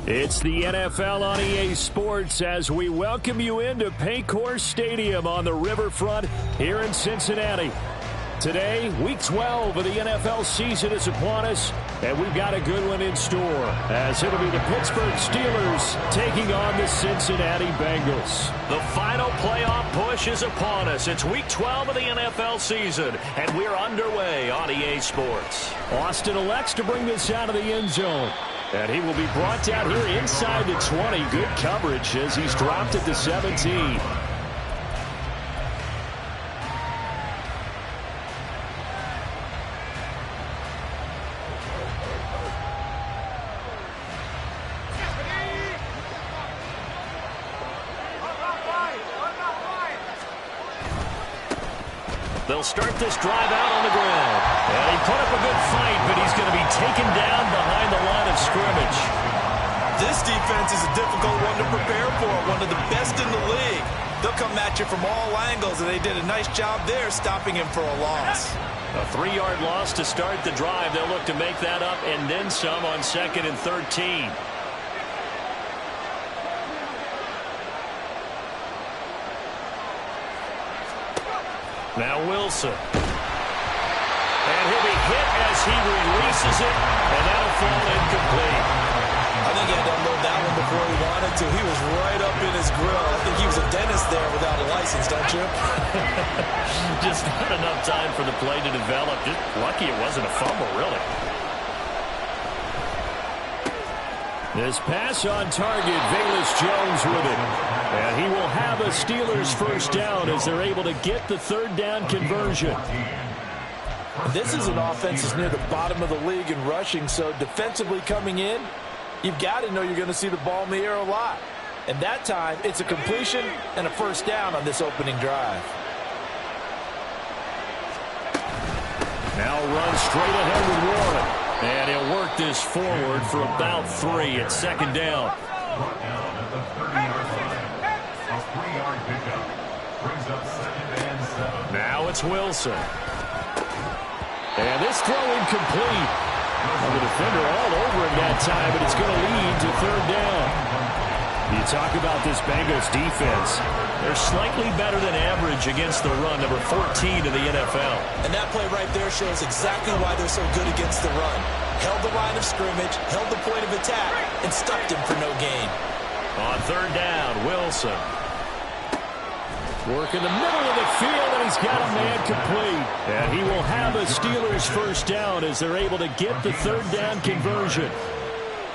It's the NFL on EA Sports as we welcome you into Paycor Stadium on the riverfront here in Cincinnati. Today, Week 12 of the NFL season is upon us, and we've got a good one in store, as it'll be the Pittsburgh Steelers taking on the Cincinnati Bengals. The final playoff push is upon us. It's Week 12 of the NFL season, and we're underway on EA Sports. Austin elects to bring this out of the end zone. And he will be brought down here inside the 20. Good coverage as he's dropped at the 17. They'll start this drive out on the ground. And he put up a good fight, but he's going to be taken down behind the line of scrimmage. This defense is a difficult one to prepare for, one of the best in the league. They'll come at you from all angles, and they did a nice job there stopping him for a loss. A 3-yard loss to start the drive. They'll look to make that up and then some on 2nd and 13. Now Wilson. And he'll be hit as he releases it, and that'll fall incomplete. I think he had to unload that one before he wanted to. He was right up in his grill. I think he was a dentist there without a license, don't you? Just not enough time for the play to develop. Just lucky it wasn't a fumble, really. This pass on target, Velus Jones with it. And he will have a Steelers first down as they're able to get the third down conversion. This is an offense that's near the bottom of the league in rushing, so defensively coming in, you've got to know you're going to see the ball in the air a lot. And that time, it's a completion and a first down on this opening drive. Now run straight ahead with Warren. And he'll work this forward for about 3 at 2nd down. Now it's Wilson. And this throw incomplete. The defender all over him that time, but it's going to lead to 3rd down. You talk about this Bengals defense. They're slightly better than average against the run, number 14 in the NFL. And that play right there shows exactly why they're so good against the run. Held the line of scrimmage, held the point of attack, and stuffed him for no gain. On 3rd down, Wilson. Work in the middle of the field, and he's got a man complete. And he will have a Steelers first down as they're able to get the 3rd down conversion.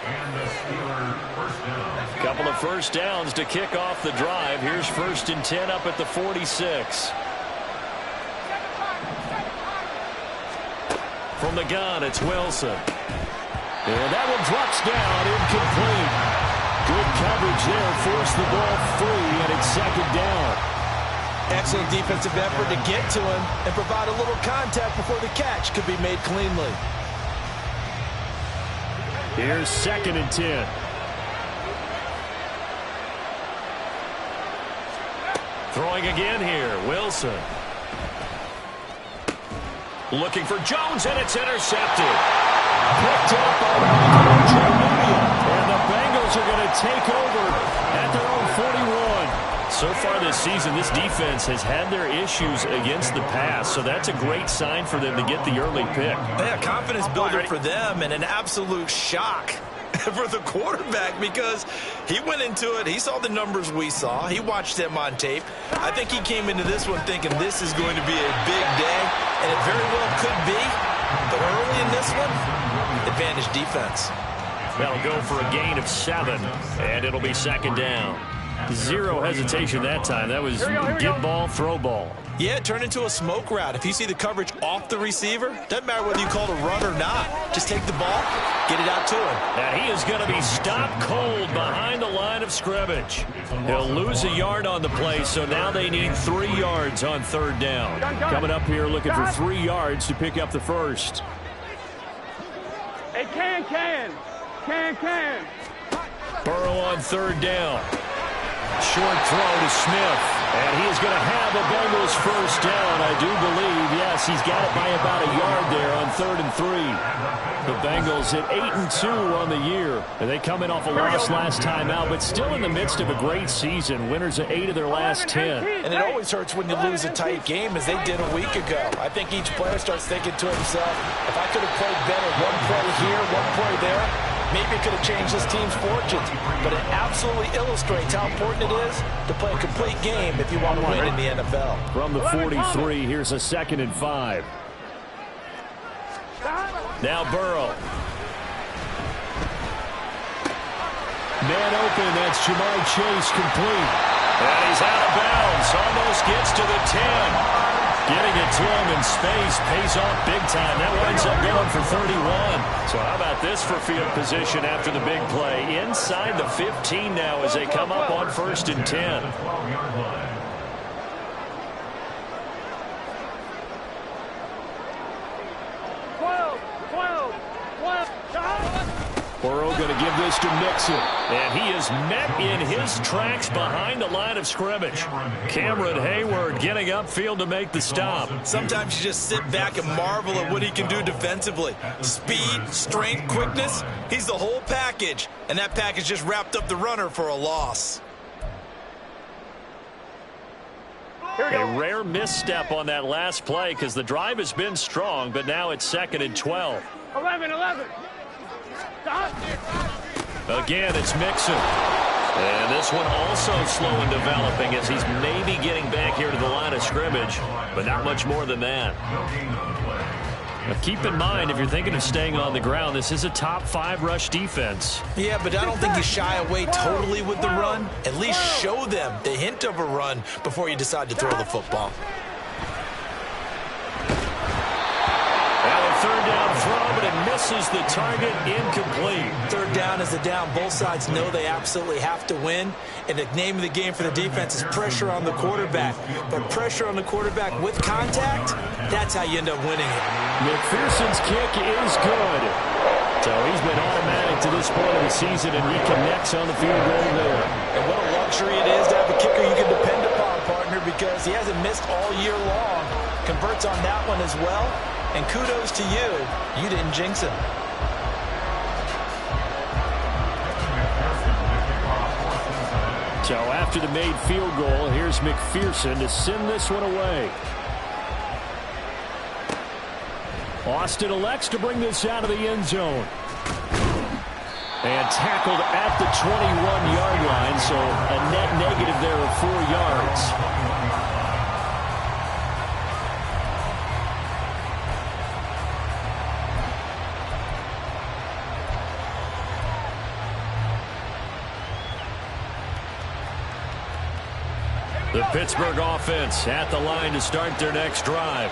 And the Steelers first down. Couple of first downs to kick off the drive. Here's 1st and 10 up at the 46. From the gun, it's Wilson. And that one drops down, incomplete. Good coverage there, forced the ball free, and it's 2nd down. Excellent defensive effort to get to him and provide a little contact before the catch could be made cleanly. Here's 2nd and 10. Throwing again here, Wilson. Looking for Jones, and it's intercepted. Picked up by and the Bengals are going to take over at their own 41. So far this season, this defense has had their issues against the pass, so that's a great sign for them to get the early pick. Yeah, confidence builder for them and an absolute shock for the quarterback because he went into it. He saw the numbers we saw. He watched them on tape. I think he came into this one thinking this is going to be a big day, and it very well could be. But early in this one, advantage defense. That'll go for a gain of 7, and it'll be 2nd down. Zero hesitation that time. That was get ball, throw ball. Yeah, it turned into a smoke route. If you see the coverage off the receiver, doesn't matter whether you call it a run or not. Just take the ball, get it out to him. And he is going to be stopped cold behind the line of scrimmage. He'll lose a yard on the play, so now they need 3 yards on 3rd down. Coming up here looking for 3 yards to pick up the first. Hey, can. Burrow on 3rd down. Short throw to Smith. And he is going to have a Bengals first down, I do believe. Yes, he's got it by about a yard there on 3rd and 3. The Bengals at 8-2 on the year. And they come in off a loss last time out, but still in the midst of a great season. Winners of 8 of their last 10. And it always hurts when you lose a tight game, as they did a week ago. I think each player starts thinking to himself, if I could have played better, one play here, one play there, maybe it could have changed this team's fortunes. But it absolutely illustrates how important it is to play a complete game if you want to win in the NFL. From the 43, here's a 2nd and 5. Now Burrow. Man open, that's Jamar Chase complete. And he's out of bounds, almost gets to the 10. Getting it to him in space pays off big time. That winds up going for 31. So how about this for field position after the big play? Inside the 15 now as they come up on 1st and 10. Burrow going to give this to Mixon. And he is met in his tracks behind the line of scrimmage. Cameron Hayward getting upfield to make the stop. Sometimes you just sit back and marvel at what he can do defensively. Speed, strength, quickness. He's the whole package. And that package just wrapped up the runner for a loss. A rare misstep on that last play because the drive has been strong, but now it's 2nd and 12. 11. Again, it's Mixon. And this one also slow in developing as he's maybe getting back here to the line of scrimmage, but not much more than that. Now keep in mind, if you're thinking of staying on the ground, this is a top 5 rush defense. Yeah, but I don't think you shy away totally with the run. At least show them the hint of a run before you decide to throw the football. Third down throw, but it misses the target, incomplete. Third down is the down. Both sides know they absolutely have to win. And the name of the game for the defense is pressure on the quarterback. But pressure on the quarterback with contact, that's how you end up winning it. McPherson's kick is good. So he's been automatic to this point of the season, and he connects on the field goal there. And what a luxury it is to have a kicker you can depend upon, partner, because he hasn't missed all year long. Converts on that one as well. And kudos to you. You didn't jinx him. So after the made field goal, here's McPherson to send this one away. Austin elects to bring this out of the end zone. And tackled at the 21-yard line, so a net negative there of 4 yards. The Pittsburgh offense at the line to start their next drive.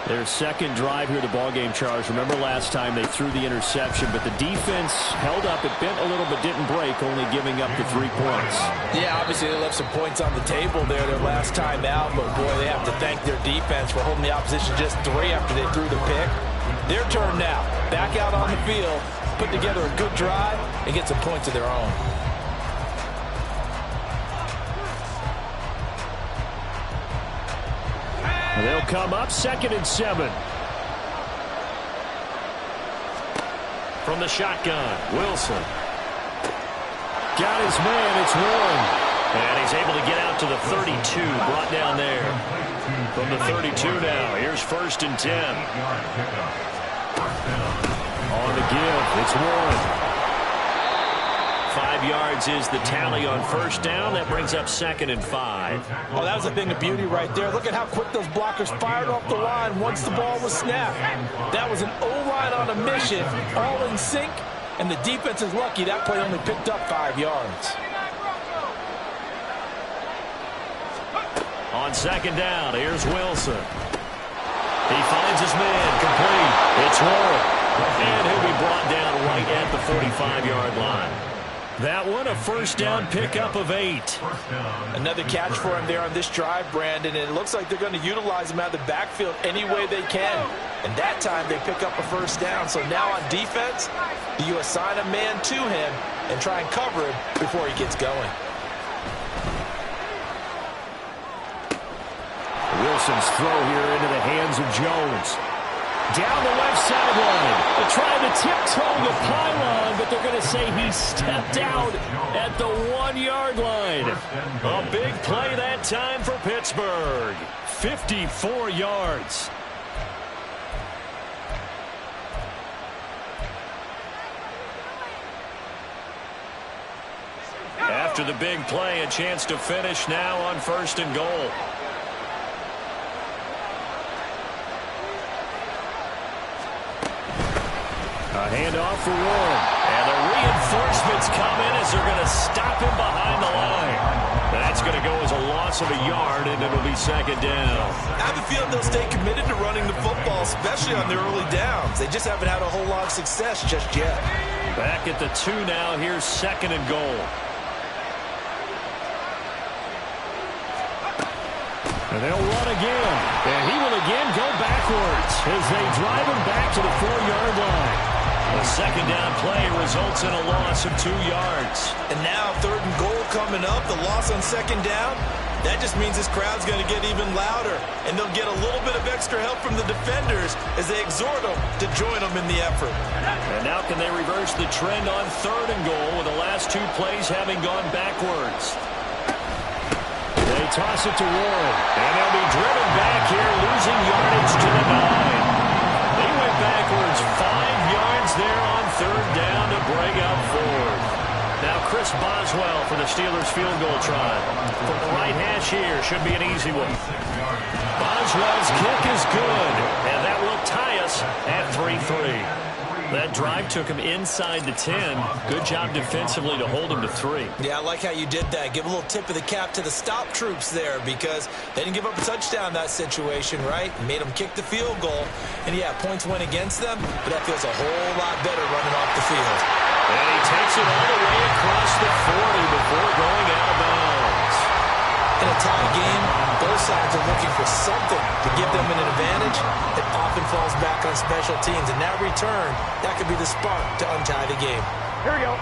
Their second drive here, the ballgame, Charles. Remember last time they threw the interception, but the defense held up. It bent a little but didn't break, only giving up the 3 points. Yeah, obviously they left some points on the table there their last time out, but boy, they have to thank their defense for holding the opposition just 3 after they threw the pick. Their turn now. Back out on the field, put together a good drive, and get some points of their own. They'll come up 2nd and 7. From the shotgun, Wilson. Got his man, it's Warren. And he's able to get out to the 32, brought down there. From the 32 now, here's 1st and 10. On the give, it's Warren. 5 yards is the tally on 1st down. That brings up 2nd and 5. Oh, that was a thing of beauty right there. Look at how quick those blockers fired off the line once the ball was snapped. That was an O-line on a mission, all in sync, and the defense is lucky that play only picked up 5 yards. On 2nd down, here's Wilson. He finds his man, complete. It's Warren. And he'll be brought down right at the 45-yard line. That one, a 1st down pickup of 8. Another catch for him there on this drive, Brandon, and it looks like they're going to utilize him out of the backfield any way they can. And that time they pick up a 1st down. So now on defense, do you assign a man to him and try and cover him before he gets going? Wilson's throw here into the hands of Jones. Down the left sideline. They're trying to tiptoe the pylon, but they're going to say he stepped out at the 1-yard line. A big play that time for Pittsburgh. 54 yards. After the big play, a chance to finish now on 1st and goal. A handoff for Warren. And the reinforcements come in as they're going to stop him behind the line. That's going to go as a loss of a yard, and it'll be 2nd down. I have a feeling they'll stay committed to running the football, especially on their early downs. They just haven't had a whole lot of success just yet. Back at the 2 now. Here's 2nd and goal. And they'll run again. And he will again go backwards as they drive him back to the 4-yard line. The 2nd down play results in a loss of 2 yards. And now 3rd and goal coming up. The loss on 2nd down. That just means this crowd's going to get even louder. And they'll get a little bit of extra help from the defenders as they exhort them to join them in the effort. And now can they reverse the trend on 3rd and goal with the last 2 plays having gone backwards? They toss it to Warren. And they'll be driven back here, losing yardage to the 9. They went backwards 5 yards there on 3rd down to bring up 4th. Now Chris Boswell for the Steelers field goal try. From the right hash here, should be an easy one. Boswell's kick is good, and that will tie us at 3-3. That drive took him inside the 10. Good job defensively to hold him to 3. Yeah, I like how you did that. Give a little tip of the cap to the stop troops there because they didn't give up a touchdown in that situation, right? Made them kick the field goal. And, yeah, points went against them, but that feels a whole lot better running off the field. And he takes it all the way across the 40 before going out of bounds. In a tie game, both sides are looking for something to give them an advantage. It often falls back on special teams, and that return, that could be the spark to untie the game. Here we go.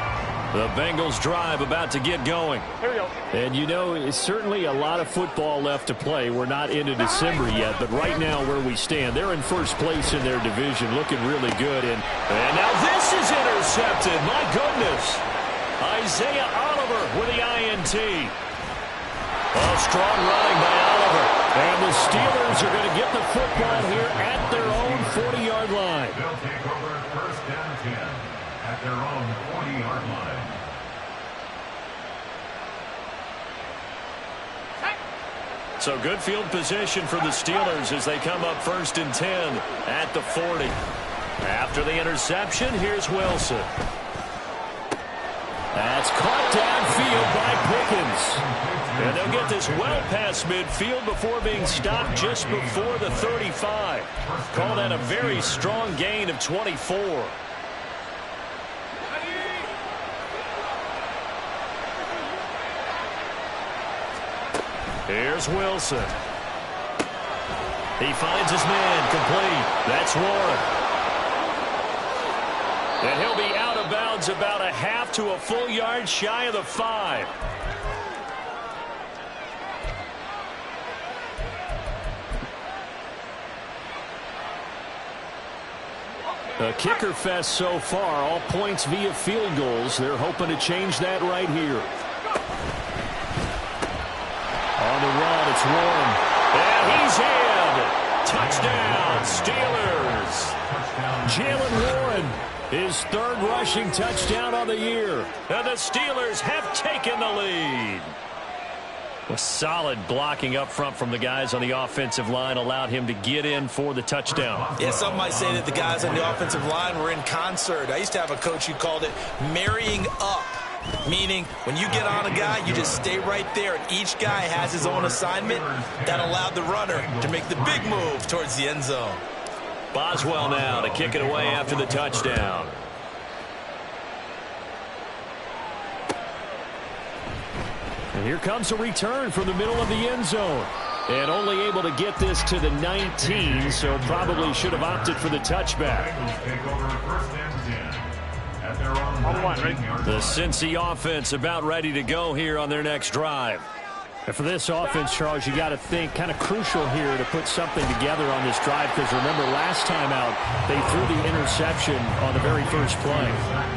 The Bengals drive about to get going. Here we go. And you know, it's certainly a lot of football left to play. We're not into December yet, but right now where we stand, they're in first place in their division, looking really good. And now this is intercepted. My goodness. Isaiah Oliver with the INT. Oh, strong running by Oliver. And the Steelers are going to get the football here at their own 40-yard line. They'll take over 1st and 10 at their own 40-yard line. So good field position for the Steelers as they come up 1st and 10 at the 40. After the interception, here's Wilson. That's caught downfield by Pickens. And they'll get this well past midfield before being stopped just before the 35. Call that a very strong gain of 24. Here's Wilson. He finds his man complete. That's Warren. And he'll be out of bounds about a half to a full yard shy of the 5. A kicker fest so far, all points via field goals. They're hoping to change that right here. On the run, it's Warren. And he's in. Touchdown, Steelers. Jalen Warren, his 3rd rushing touchdown on the year. And the Steelers have taken the lead. A solid blocking up front from the guys on the offensive line allowed him to get in for the touchdown. Yeah, some might say that the guys on the offensive line were in concert. I used to have a coach who called it marrying up, meaning when you get on a guy, you just stay right there, and each guy has his own assignment. That allowed the runner to make the big move towards the end zone. Boswell now to kick it away after the touchdown. And here comes a return from the middle of the end zone. And only able to get this to the 19, so probably should have opted for the touchback. The Cincy offense about ready to go here on their next drive. And for this offense, Charles, you got to think kind of crucial here to put something together on this drive, because remember last time out they threw the interception on the very first play.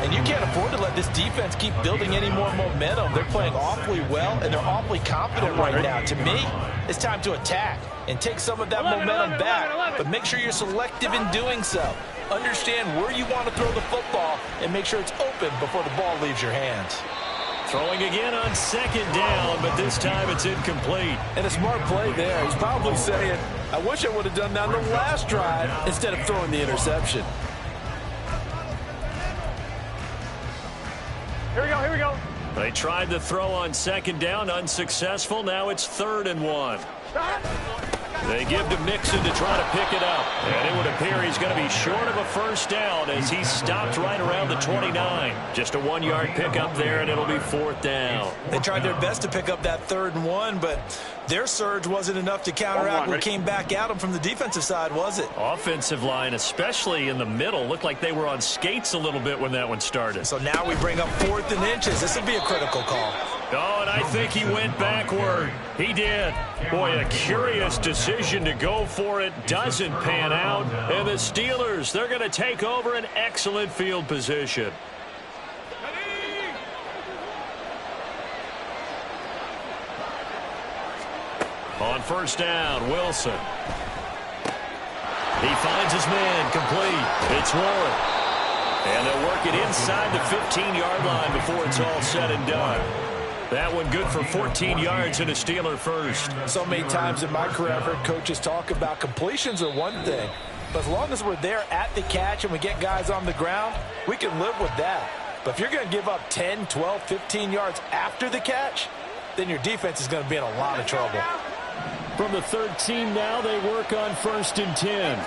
And you can't afford to let this defense keep building any more momentum. They're playing awfully well, and they're awfully confident right now. To me, it's time to attack and take some of that momentum back, but make sure you're selective in doing so. Understand where you want to throw the football and make sure it's open before the ball leaves your hands. Throwing again on second down, but this time it's incomplete. And a smart play there. He's probably saying, I wish I would have done that on the last drive instead of throwing the interception. Here we go, here we go. They tried the throw on second down, unsuccessful. Now it's 3rd and 1. They give to Mixon to try to pick it up. And it would appear he's going to be short of a first down as he stopped right around the 29. Just a 1-yard pickup there, and it'll be 4th down. They tried their best to pick up that 3rd and 1, but their surge wasn't enough to counteract what came back at them from the defensive side, was it? Offensive line, especially in the middle, looked like they were on skates a little bit when that one started. So now we bring up 4th and inches. This will be a critical call. Oh, and I think he went backward. He did. Boy, a curious decision to go for it. Doesn't pan out. And the Steelers, they're going to take over an excellent field position. On first down, Wilson. He finds his man, complete. It's Warren. And they'll work it inside the 15-yard line before it's all said and done. That one good for 14 yards and a Steeler first. So many times in my career, I've heard coaches talk about completions are one thing, but as long as we're there at the catch and we get guys on the ground, we can live with that. But if you're going to give up 10, 12, 15 yards after the catch, then your defense is going to be in a lot of trouble. From the 13 now, they work on 1st and 10.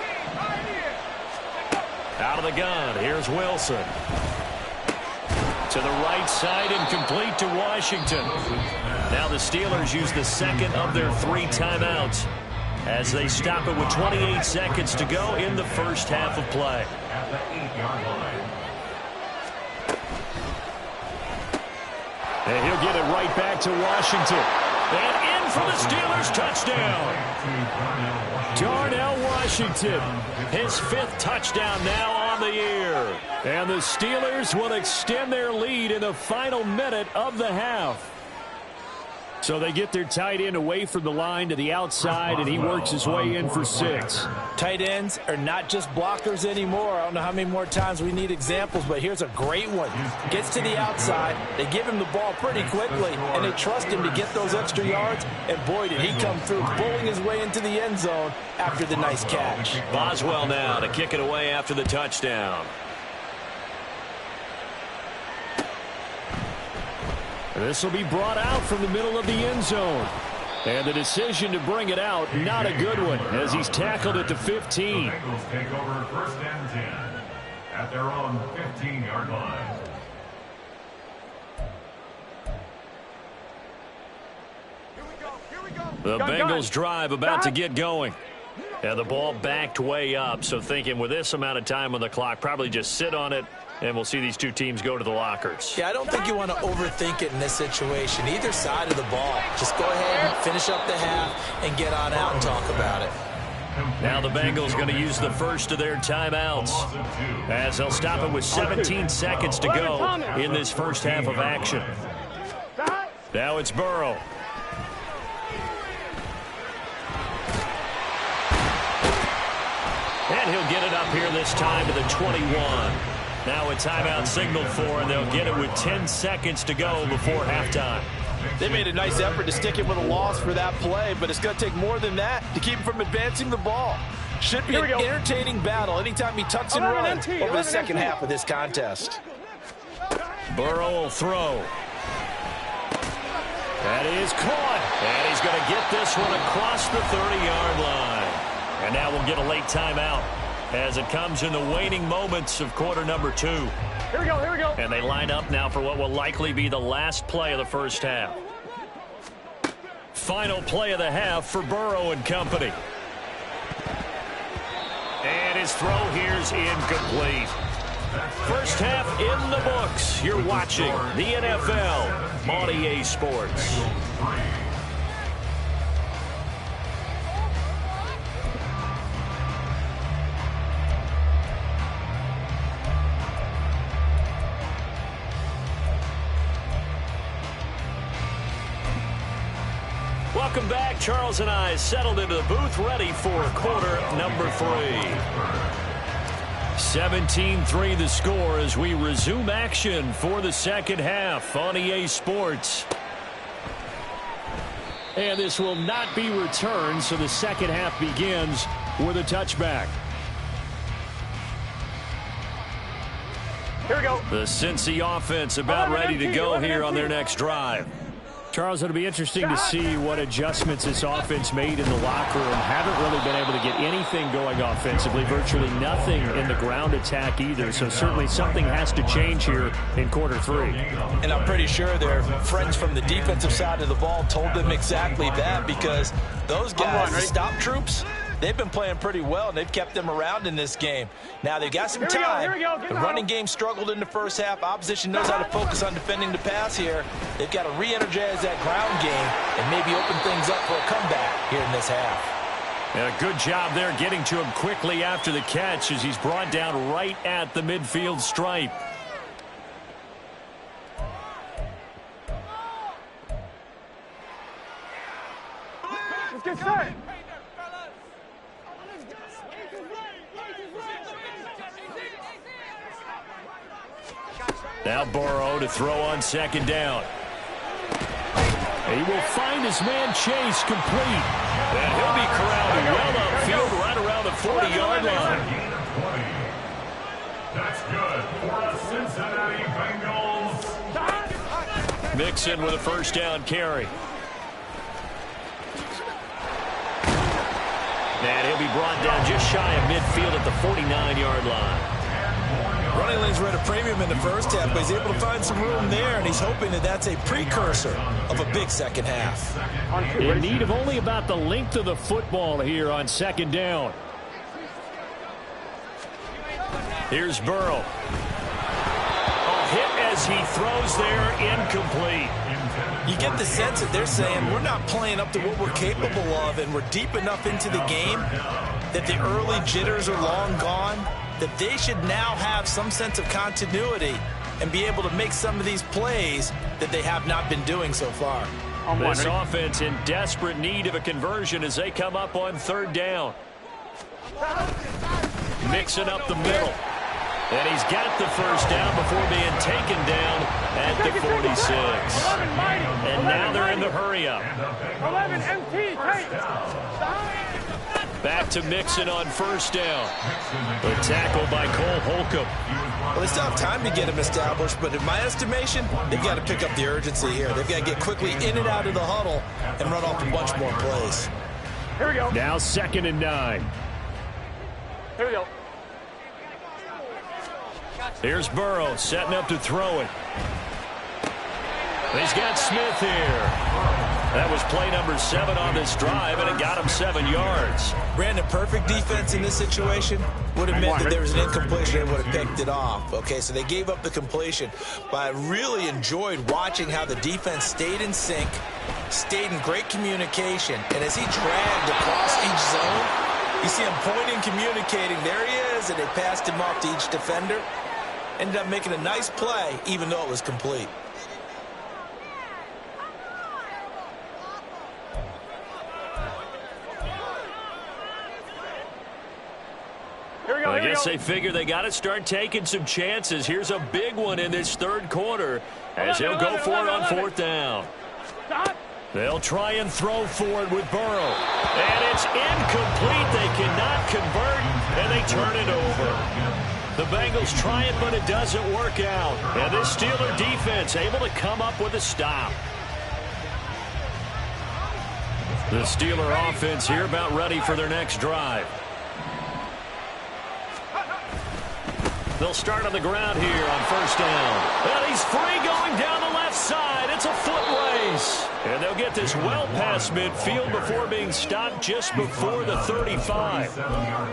Out of the gun, here's Wilson. To the right side and complete to Washington. Now the Steelers use the second of their 3 timeouts as they stop it with 28 seconds to go in the first half of play. At the 8-yard line. And he'll get it right back to Washington. And in for the Steelers touchdown. Darnell Washington, his 5th touchdown now on the year. And the Steelers will extend their lead in the final minute of the half. So they get their tight end away from the line to the outside, and he works his way in for 6. Tight ends are not just blockers anymore. I don't know how many more times we need examples, but here's a great one. Gets to the outside, they give him the ball pretty quickly, and they trust him to get those extra yards, and boy, did he come through, bowling his way into the end zone after the nice catch. Boswell now to kick it away after the touchdown. This will be brought out from the middle of the end zone. And the decision to bring it out, not a good one, as he's tackled at the 15. The Bengals take over 1st and 10 at their own 15-yard line. The Bengals drive about to get going. And the ball backed way up, so thinking with this amount of time on the clock, probably just sit on it, and we'll see these two teams go to the lockers. Yeah, I don't think you want to overthink it in this situation. Either side of the ball. Just go ahead and finish up the half and get on out and talk about it. Now the Bengals going to use the first of their timeouts as they'll stop it with 17 seconds to go in this first half of action. Now it's Burrow. And he'll get it up here this time to the 21. Now a timeout signaled for, and they'll get it with 10 seconds to go before halftime. They made a nice effort to stick him with a loss for that play, but it's going to take more than that to keep him from advancing the ball. Should be an entertaining battle anytime he tucks and runs over the second half of this contest. Burrow will throw. That is caught. And he's going to get this one across the 30-yard line. And now we'll get a late timeout as it comes in the waning moments of quarter number 2. Here we go, here we go. And they line up now for what will likely be the last play of the first half. Final play of the half for Burrow and company. And his throw here's incomplete. First half in the books. You're watching the NFL on EA Sports. Welcome back. Charles and I settled into the booth, ready for quarter number 3. 17-3 the score as we resume action for the second half on EA Sports. And this will not be returned, so the second half begins with a touchback. Here we go. The Cincy offense about ready to go here on their next drive. Charles, it'll be interesting to see what adjustments this offense made in the locker room. Haven't really been able to get anything going offensively. Virtually nothing in the ground attack either. So certainly something has to change here in quarter 3. And I'm pretty sure their friends from the defensive side of the ball told them exactly that, because those guys, the stop troops, they've been playing pretty well, and they've kept them around in this game. Now, they've got some time. The running game struggled in the first half. Opposition knows how to focus on defending the pass here. They've got to re-energize that ground game and maybe open things up for a comeback here in this half. And a good job there getting to him quickly after the catch as he's brought down right at the midfield stripe. Let's get set. Now Burrow to throw on second down. He will find his man Chase complete. And he'll be corralled well upfield right around the 40-yard line. That's good for the Cincinnati Bengals. Mixon with a first down carry. And he'll be brought down just shy of midfield at the 49-yard line. Running lanes were at a premium in the first half, but he's able to find some room there, and he's hoping that that's a precursor of a big second half. In need of only about the length of the football here on second down. Here's Burrow. A hit as he throws there, incomplete. You get the sense that they're saying we're not playing up to what we're capable of, and we're deep enough into the game that the early jitters are long gone, that they should now have some sense of continuity and be able to make some of these plays that they have not been doing so far. This offense in desperate need of a conversion as they come up on third down. Mixing up the middle. And he's got the first down before being taken down at the 46. And now they're in the hurry-up. 11 MT, Back to Mixon on first down. The tackle by Cole Holcomb. Well, they still have time to get him established, but in my estimation, they've got to pick up the urgency here. They've got to get quickly in and out of the huddle and run off a bunch more plays. Here we go. Now 2nd and 9. Here we go. Here's Burrow setting up to throw it. He's got Smith here. That was play number 7 on this drive, and it got him 7 yards. Brandon, perfect defense in this situation would have meant that there was an incompletion and would have picked it off. Okay, so they gave up the completion, but I really enjoyed watching how the defense stayed in sync, stayed in great communication, and as he dragged across each zone, you see him pointing, communicating. There he is, and they passed him off to each defender. Ended up making a nice play, even though it was complete. I guess they figure they got to start taking some chances. Here's a big one in this third quarter as he'll go for it on fourth down. They'll try and throw for it with Burrow. And it's incomplete. They cannot convert, and they turn it over. The Bengals try it, but it doesn't work out. And this Steeler defense able to come up with a stop. The Steeler offense here about ready for their next drive. They'll start on the ground here on first down. And he's free going down the left side. It's a foot race. And they'll get this well past midfield before being stopped just before the 35.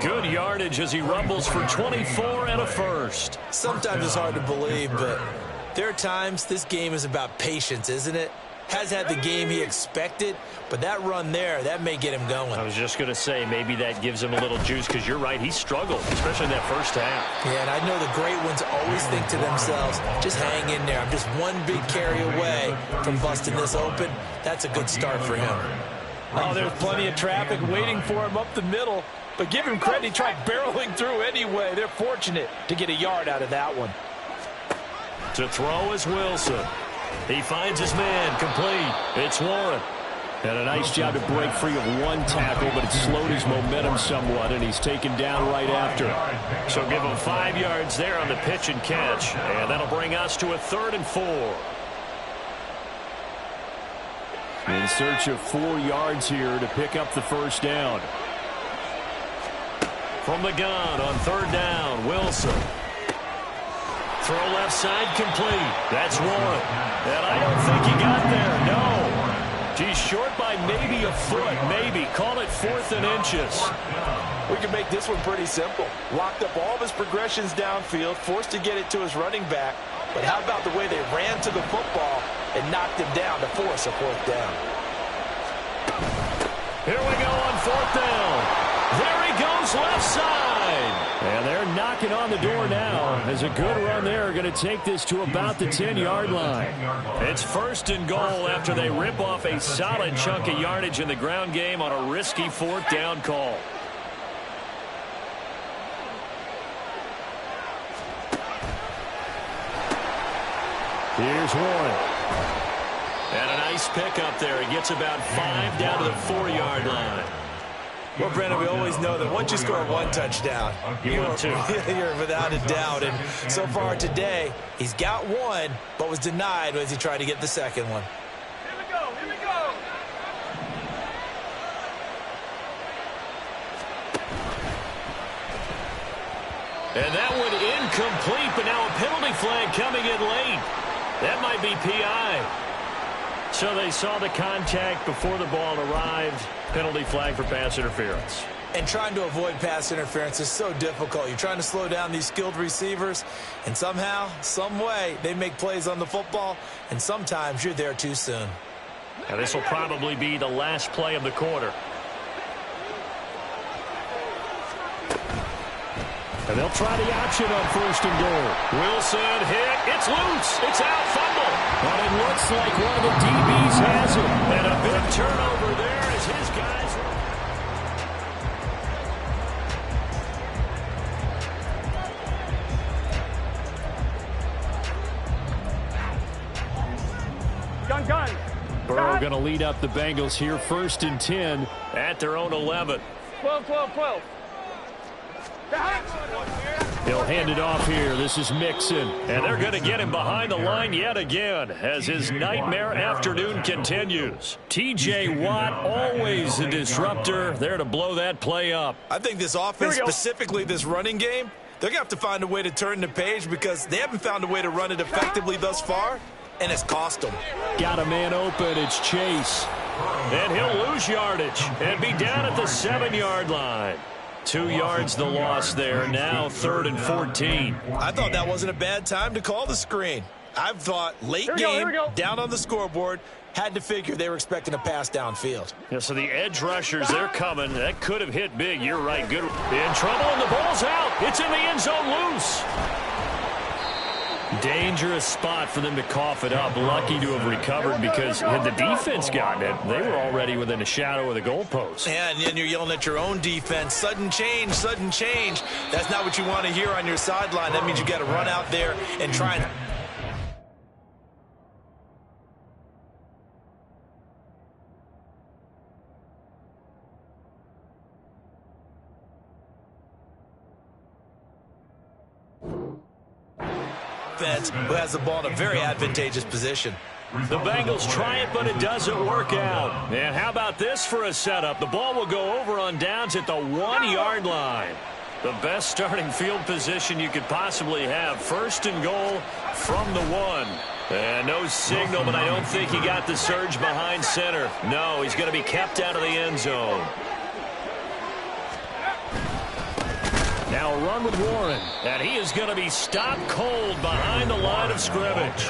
Good yardage as he rumbles for 24 and a first. Sometimes it's hard to believe, but there are times this game is about patience, isn't it? Has had the game he expected, but that run there, that may get him going. I was just going to say, maybe that gives him a little juice, because you're right, he struggled, especially in that first half. Yeah, and I know the great ones always think to themselves, just hang in there. I'm just one big carry away from busting this open. That's a good start for him. Oh, there's plenty of traffic waiting for him up the middle. But give him credit, he tried barreling through anyway. They're fortunate to get a yard out of that one. To throw is Wilson. He finds his man, complete. It's Warren. And a nice job to break free of one tackle, but it slowed his momentum somewhat, and he's taken down right after. So give him 5 yards there on the pitch and catch. And that'll bring us to a 3rd and 4. In search of 4 yards here to pick up the first down. From the gun on 3rd down, Wilson. Throw left side complete. That's Warren. And I don't think he got there. No. He's short by maybe a foot. Maybe. Call it 4th and inches. We can make this one pretty simple. Locked up all of his progressions downfield, forced to get it to his running back. But how about the way they ran to the football and knocked him down to force a 4th down? Here we go on 4th down. There he goes left side. And they're knocking on the door now. As a good run there, going to take this to about the 10-yard line. It's 1st and goal after they rip off a solid chunk of yardage in the ground game on a risky 4th down call. Here's Warren. And a nice pickup there. He gets about 5 down to the 4-yard line. Well, Brandon, we always know that once you score 1 touchdown, you're without a doubt. And so far today, he's got 1, but was denied as he tried to get the 2nd one. Here we go, here we go. And that one incomplete, but now a penalty flag coming in late. That might be PI. So they saw the contact before the ball arrived. Penalty flag for pass interference. And trying to avoid pass interference is so difficult. You're trying to slow down these skilled receivers, and somehow, some way, they make plays on the football, and sometimes you're there too soon. Now this will probably be the last play of the quarter. And they'll try the option on 1st and goal. Wilson hit. It's loose. It's out. Fumble. But it looks like one of the DBs has it. And a big turnover there as his guys. Gun. Burrow going to lead up the Bengals here 1st and 10 at their own 11. 12. He'll hand it off here. This is Mixon. And they're going to get him behind the line yet again as his nightmare afternoon continues. T.J. Watt, always a disruptor, there to blow that play up. I think this offense, specifically this running game, they're going to have to find a way to turn the page because they haven't found a way to run it effectively thus far, and it's cost them. Got a man open. It's Chase. And he'll lose yardage and be down at the 7-yard line. 2 yards the loss there. Now 3rd and 14. I thought that wasn't a bad time to call the screen. I've thought late game, down on the scoreboard, had to figure they were expecting a pass downfield. Yeah, so the edge rushers, they're coming. That could have hit big. You're right. Good. In trouble, and the ball's out. It's in the end zone loose. Dangerous spot for them to cough it up. Lucky to have recovered because had the defense gotten it, they were already within a shadow of the goalpost. And then you're yelling at your own defense. Sudden change, sudden change. That's not what you want to hear on your sideline. That means you got to run out there and try and... who has the ball in a very advantageous position. The Bengals try it, but it doesn't work out. And how about this for a setup? The ball will go over on downs at the 1-yard line. The best starting field position you could possibly have. 1st and goal from the 1. And no signal, but I don't think he got the surge behind center. No, he's going to be kept out of the end zone. Now a run with Warren, and he is going to be stopped cold behind the line of scrimmage.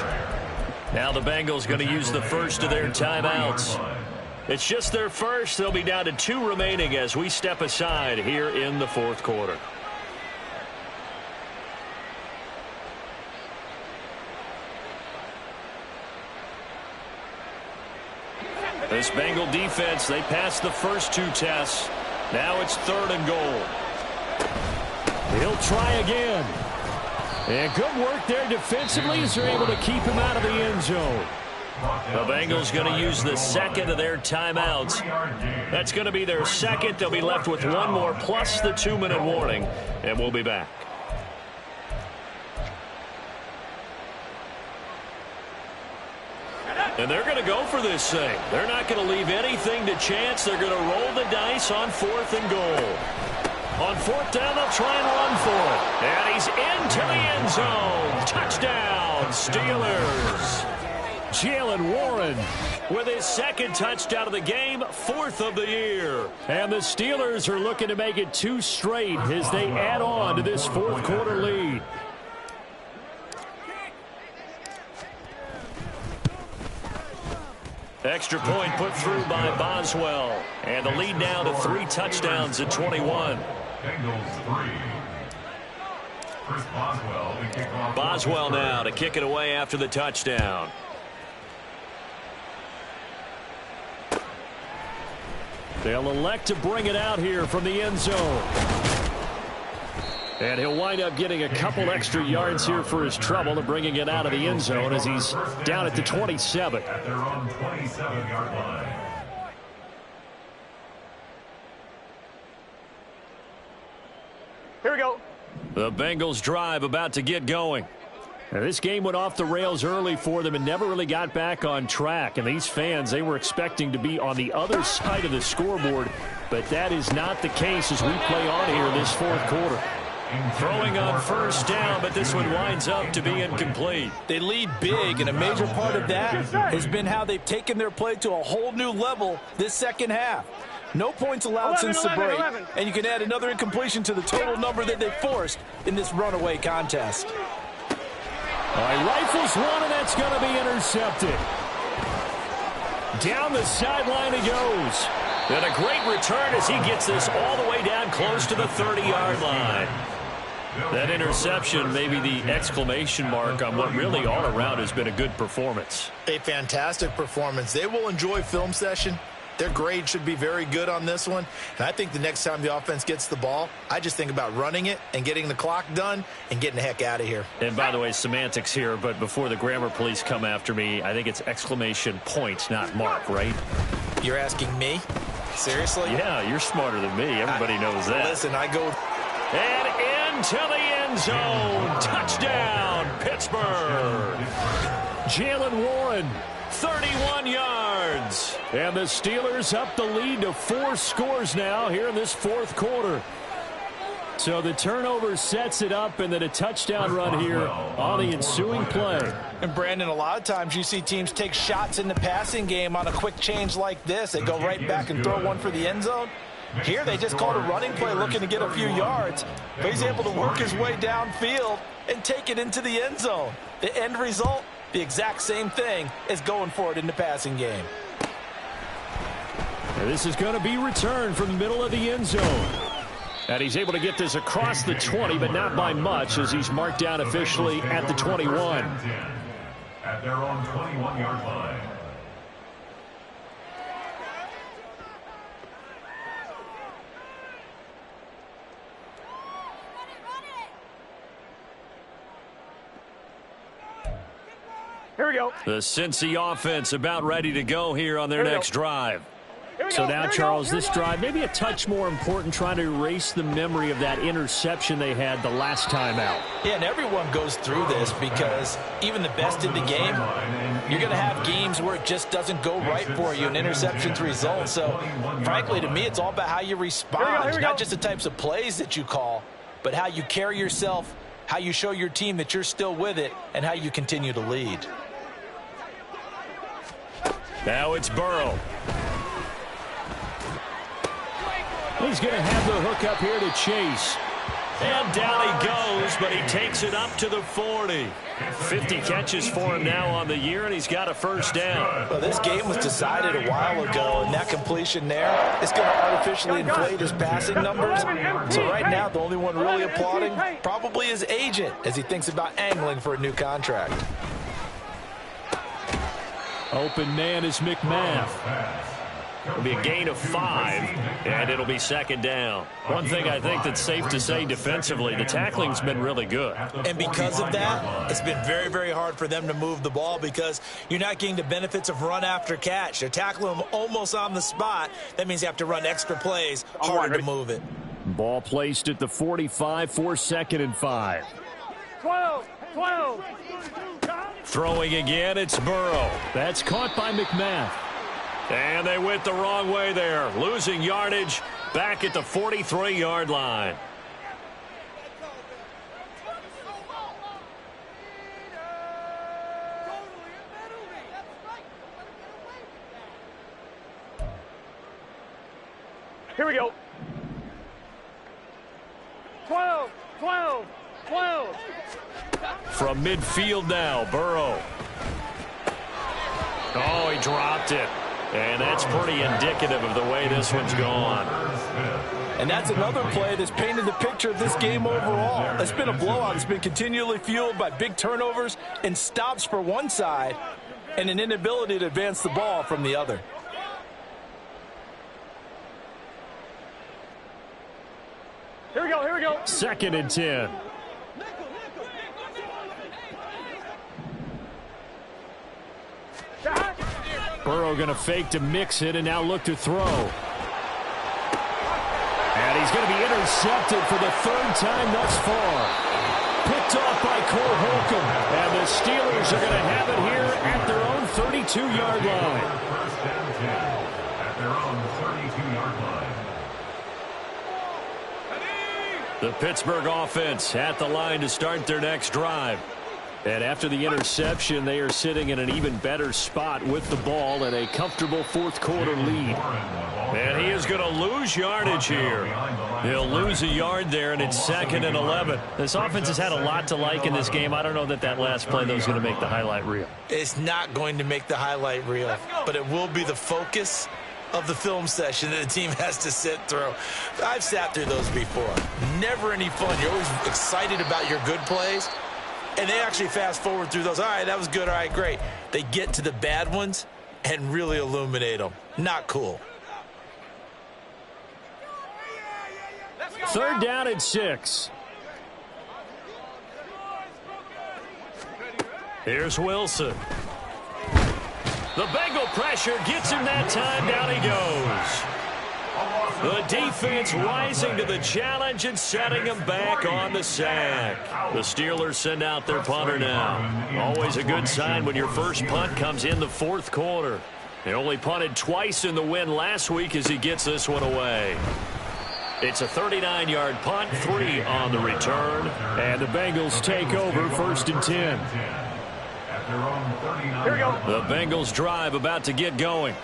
Now the Bengals going to use the first of their timeouts. It's just their first. They'll be down to 2 remaining as we step aside here in the 4th quarter. This Bengal defense, they passed the first 2 tests. Now it's 3rd and goal. He'll try again. And good work there defensively as they're able to keep him out of the end zone. The Bengals going to use the second of their timeouts. That's going to be their second. They'll be left with 1 more plus the 2-minute warning. And we'll be back. And they're going to go for this thing. They're not going to leave anything to chance. They're going to roll the dice on 4th and goal. On 4th down, they'll try and run for it. And he's into the end zone. Touchdown, Steelers. Jalen Warren with his 2nd touchdown of the game, 4th of the year. And the Steelers are looking to make it 2 straight as they add on to this 4th quarter lead. Extra point put through by Boswell. And the lead now to 3 touchdowns at 21. Boswell now to kick it away after the touchdown. They'll elect to bring it out here from the end zone. And he'll wind up getting a couple extra yards here for his trouble and bringing it out of the end zone as he's down at the 27. At their own 27-yard line. Here we go. The Bengals drive about to get going. Now, this game went off the rails early for them and never really got back on track. And these fans, they were expecting to be on the other side of the scoreboard. But that is not the case as we play on here in this 4th quarter. Throwing on 1st down, but this one winds up to be incomplete. They lead big, and a major part of that has been how they've taken their play to a whole new level this 2nd half. No points allowed since the break, and you can add another incompletion to the total number that they forced in this runaway contest. All right, rifles one, and that's going to be intercepted. Down the sideline he goes. And a great return as he gets this all the way down close to the 30-yard line. That interception may be the exclamation mark on what really all around has been a good performance. A fantastic performance. They will enjoy film session. Their grade should be very good on this one. And I think the next time the offense gets the ball, I just think about running it and getting the clock done and getting the heck out of here. And by the way, semantics here, but before the grammar police come after me, I think it's exclamation point, not mark, right? You're asking me? Seriously? Yeah, you're smarter than me. Everybody knows that. Listen, I go... And into the end zone. Touchdown, Pittsburgh. Jalen Warren, 31 yards. And the Steelers up the lead to 4 scores now here in this 4th quarter. So the turnover sets it up, and then a touchdown run here on the ensuing play. And Brandon, a lot of times you see teams take shots in the passing game on a quick change like this. They go right back and throw one for the end zone. Here they just called a running play looking to get a few yards. But he's able to work his way downfield and take it into the end zone. The end result, the exact same thing as going for it in the passing game. And this is going to be returned from the middle of the end zone. And he's able to get this across the 20, but not by much as he's marked down officially at the 21. At their own 21-yard line. Here we go. The Cincy offense about ready to go here on their next drive. So now, Charles, this drive maybe a touch more important, trying to erase the memory of that interception they had the last time out. Yeah, and everyone goes through this because even the best in the game, you're going to have games where it just doesn't go right for you and interceptions result. So, frankly, to me, it's all about how you respond, not just the types of plays that you call, but how you carry yourself, how you show your team that you're still with it, and how you continue to lead. Now it's Burrow. He's going to have the hook up here to Chase. And down he goes, but he takes it up to the 40. 50 catches for him now on the year, and he's got a first down. Well, this game was decided a while ago, and that completion there is going to artificially inflate his passing numbers. So right now, the only one really applauding probably his agent as he thinks about angling for a new contract. Open man is McMath. It'll be a gain of 5, and it'll be second down. One thing I think that's safe to say defensively, the tackling's been really good. And because of that, it's been very, very hard for them to move the ball because you're not getting the benefits of run after catch. They're tackling them almost on the spot. That means you have to run extra plays, harder to move it. Ball placed at the 45 for 2nd and 5. 12. Throwing again, it's Burrow. That's caught by McMath. And they went the wrong way there, losing yardage back at the 43-yard line. Here we go. 12. From midfield now, Burrow. Oh, he dropped it. And that's pretty indicative of the way this one's gone. And that's another play that's painted the picture of this game overall. It's been a blowout. It's been continually fueled by big turnovers and stops for one side and an inability to advance the ball from the other. Here we go. 2nd and 10. Burrow going to fake to mix it and now look to throw. And he's going to be intercepted for the 3rd time thus far. Picked off by Cole Holcomb. And the Steelers are going to have it here at their own 32-yard line. First down 10 at their own 32-yard line. The Pittsburgh offense at the line to start their next drive. And after the interception, they are sitting in an even better spot with the ball and a comfortable 4th quarter lead. And he is going to lose yardage here. He'll lose a yard there, and it's 2nd and 11. This offense has had a lot to like in this game. I don't know that last play, though, is going to make the highlight reel. It's not going to make the highlight reel, but it will be the focus of the film session that the team has to sit through. I've sat through those before. Never any fun. You're always excited about your good plays. And they actually fast forward through those. All right, that was good. All right, great. They get to the bad ones and really illuminate them. Not cool. 3rd down and 6. Here's Wilson. The Bengal pressure gets him that time. Down he goes. The defense rising to the challenge and setting him back on the sack. The Steelers send out their punter now. Always a good sign when your first punt comes in the 4th quarter. They only punted twice in the win last week as he gets this one away. It's a 39-yard punt, 3 on the return. And the Bengals take over 1st and 10. Here we go. The Bengals drive about to get going.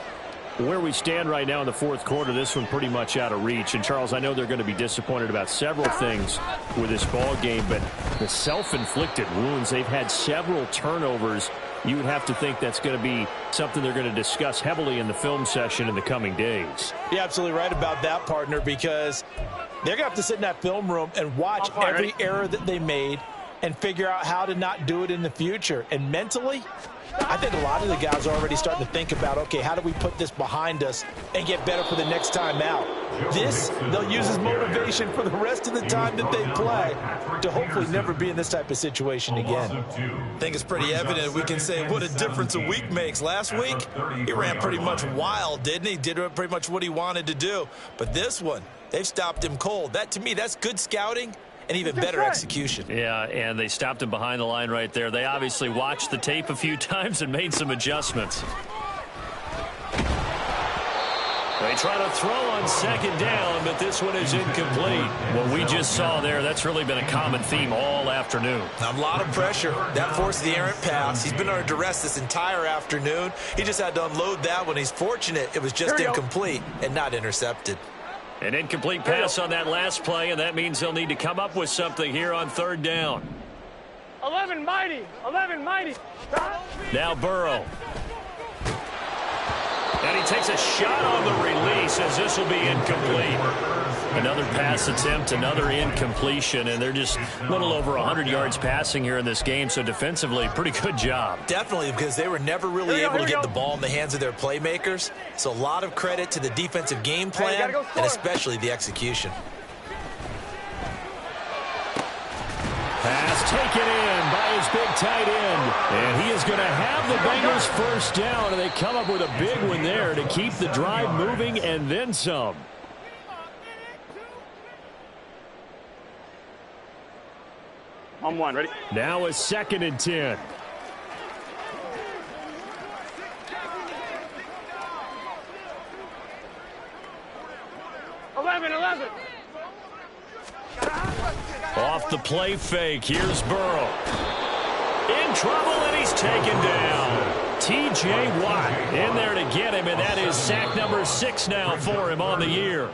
Where we stand right now in the 4th quarter, this one pretty much out of reach. And, Charles, I know they're going to be disappointed about several things with this ball game, but the self-inflicted wounds, they've had several turnovers. You would have to think that's going to be something they're going to discuss heavily in the film session in the coming days. You're absolutely right about that, partner, because they're going to have to sit in that film room and watch every error that they made and figure out how to not do it in the future. And mentally, I think a lot of the guys are already starting to think about, okay, how do we put this behind us and get better for the next time out? This, they'll use as motivation for the rest of the time that they play to hopefully never be in this type of situation again. I think it's pretty evident. We can say what a difference a week makes. Last week, he ran pretty much wild, didn't he? Did pretty much what he wanted to do. But this one, they've stopped him cold. That, to me, that's good scouting and even better execution. Yeah, and they stopped him behind the line right there. They obviously watched the tape a few times and made some adjustments. They try to throw on 2nd down, but this one is incomplete. What we just saw there, that's really been a common theme all afternoon. A lot of pressure. That forced the errant pass. He's been under duress this entire afternoon. He just had to unload that one. He's fortunate it was just incomplete and not intercepted. An incomplete pass on that last play, and that means they'll need to come up with something here on 3rd down. 11 mighty. Now Burrow. And he takes a shot on the release as this will be incomplete. Another pass attempt, another incompletion, and they're just a little over 100 yards passing here in this game, so defensively, pretty good job. Definitely, because they were never really able to get the ball in the hands of their playmakers, so a lot of credit to the defensive game plan and especially the execution. Pass taken in by his big tight end. And he is going to have the Bengals first down, and they come up with a big one there to keep the drive moving and then some. On one, ready? Now a 2nd and 10. Eleven. Off the play fake, here's Burrow. In trouble, and he's taken down. T.J. Watt in there to get him, and that is sack number 6 now for him on the year.